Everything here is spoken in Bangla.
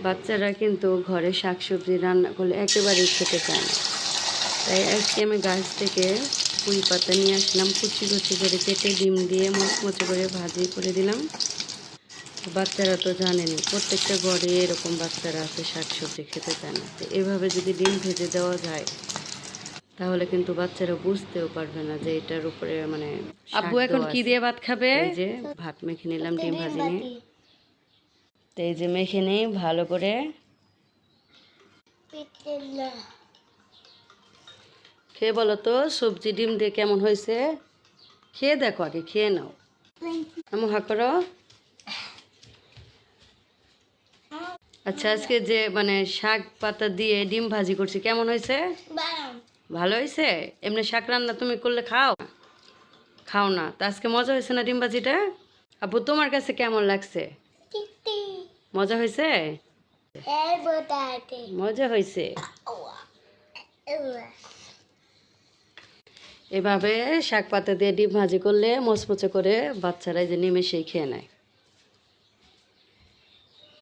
বাচ্চারা কিন্তু ঘরে শাকসবজি রান্না করলে একেবারেই খেতে চায় না। তাই আজকে আমি গাছ থেকে পুঁই পাতা নিয়ে আসলাম, কুচি কুচি করে কেটে ডিম দিয়ে মচমচে করে ভাজি করে দিলাম। বাচ্চারা তো জানেনি, প্রত্যেকটা ঘরে এরকম বাচ্চারা আছে শাকসবজি খেতে চায় না। তো এভাবে যদি ডিম ভেজে দেওয়া যায় তাহলে কিন্তু বাচ্চারা বুঝতেও পারবে না যে এটার উপরে মানে আব্বু এখন কি দিয়ে ভাত খাবে। এই যে ভাত মেখে নিলাম ডিম ভাজি নিয়ে। তো এই যে মেখে নিই ভালো করে। খেয়ে বলো তো সবজি ডিম দিয়ে কেমন হয়েছে, খেয়ে দেখো, আগে খেয়ে নাও। আমি হা করো। আচ্ছা, আজকে যে মানে শাক পাতা দিয়ে ডিম ভাজি করছি কেমন হয়েছে? ভালো হয়েছে। এমনি শাক রান্না তুমি করলে খাও? খাও না, তো আজকে মজা হয়েছে না ডিম ভাজিটা? আপু তোমার কাছে কেমন লাগছে? মজা হয়েছে? মজা হয়েছে। এভাবে শাক পাতা দিয়ে ডিম ভাজি করলে মচমচে করে বাচ্চারা যে নিমেষেই খেয়ে নেয়।